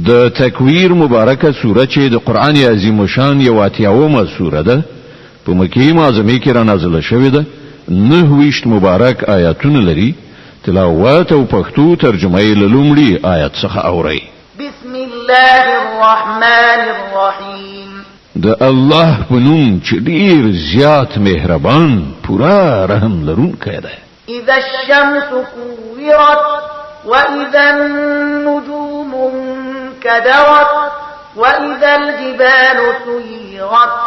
د تکویر مبارکه سوره چې د قران عظیم شان یو اتیاومه سوره ده په مکه معظمه کې را نازله شوې ده 9 مبارک آیاتونه لري تلاوت او پښتو ترجمه یې لومړی آیت څخه اوري بسم الله الرحمن الرحیم د الله په نوم چې ډیر زیات مهربان پورا رحم لرونکی دی اذا الشمس كورت واذا النجوم انكدرت واذا الجبال سيرت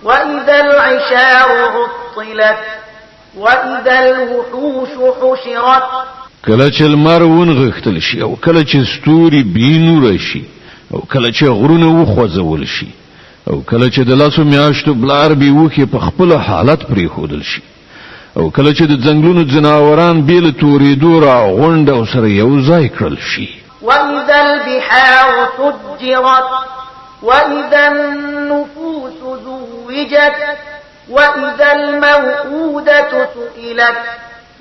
واذا العشار عطلت واذا الوحوش حشرت کله چې لمر ونغښتل شي او کله چې ستوري بینور شي او کله چې غرونه وخوځول شي او کله چې د لاسو میاشتو بلار به وکي په خپل حالت پرې خودل شي او کله چې د ځنګلونو ځناوران بیل تورې دورا غونډه او سره یو ځای کړل شي واذا البحار سجرت واذا النفوس زوجت واذا الموءودة سئلت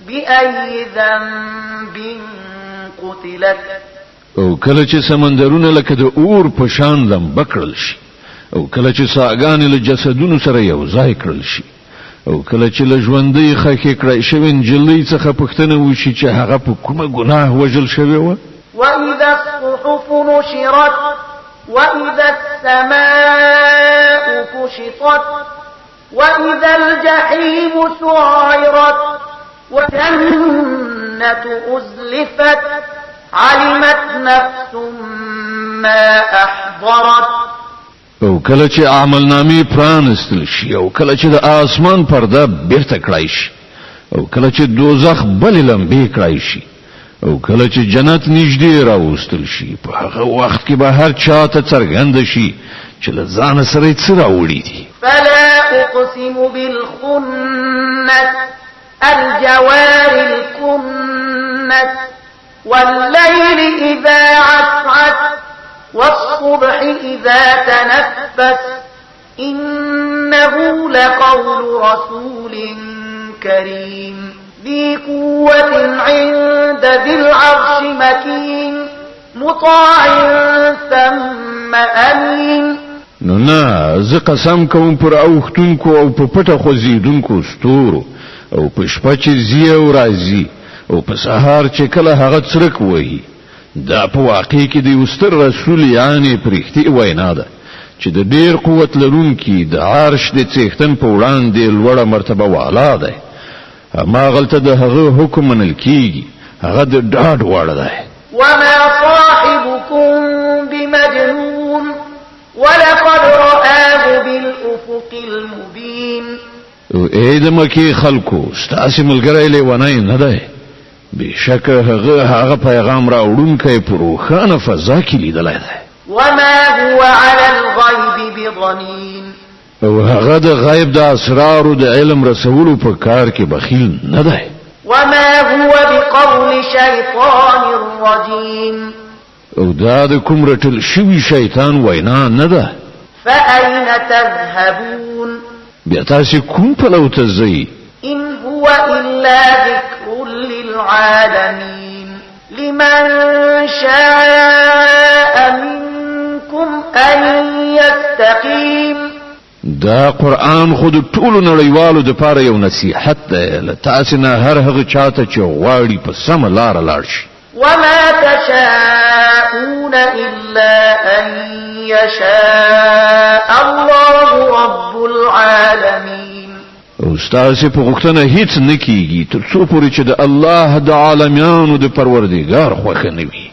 بأي ذنب قتلت او کله چې سمندرونه لکه د اور په شان لم بکړل شي او کله چې ساګان له جسدونو سره یو ځای کړل شي او کله چې له ژوندۍ خکې کړای شوی انجلۍ څخه پښتنه وشي چې هغه په کومه ګناه وجل شوی و واذا الصحف نشرت واذا السماء كشطت واذا الجحيم سعرت وجنة أزلفت علمت نفس ما احضرت او کله چې عمل نامې پرانستل شي او کله چې د آسمان پرده بیرته کړای شي او کله چې دوزخ بل لمبې کړای شي او کله چې جنت نږدې راوستل شي په هغه وخت کې به هر چاته څرګند شي چې له ځان سره څه راوړي دي فلا اقسم بالخنس الجوار الكنس والليل اذا عسعس والصبح إذا تنفس إنه لقول رسول كريم ذي قوة عند ذي العرش مكين مطاع ثم أمين نو نه زه قسم کوم پر اوختونکو او په پټه خوځیدونکو ستورو او په شپه چې زی او راځي او په سهار چې کله هغه څرک وایي دا په واقع کې د یوستر رسول یعنی پرختي وینا ده چې د ډیر قوت لرونکي د عرش د څښتن په وړاندې لوړه مرتبه والا ده ما غلطه د هغه حکم منل کیږي هغه د ډاډ وړ ده وما صاحبكم بمجنون ولقد رآه بالأفق المبين او اې د مکه خلکو ستاسو ملګری لیونای نه ده بشک هغه پیغام را وړونکی په روښانه فضا کې لیدلای دی وما هو على الغيب بضنين او هغه د غیب د اسرار او د علم رسولو په کار کې بخیل نه دی وما هو بقول شيطان رجيم او دا د کوم رټل شوی شیطان وینا نه ده فأين تذهبون بیا تاسو کوم په لور ته ځئ إن هو إلا ذكر للعالمين لمن شاء منكم أن يستقيم دا قرآن خود ټولو نړیوالو د پاره یو نصیحت ده لتاسو نه هر هغه چاته چې غواړي په سم لار لاړ شي وما تشاءون إلا أن يشاء الله رب العالمين او ستاسو په غوښتنه هیڅ نکېږي تر څو پورې چې د الله د عالمینو د پروردګار خوښه نه وي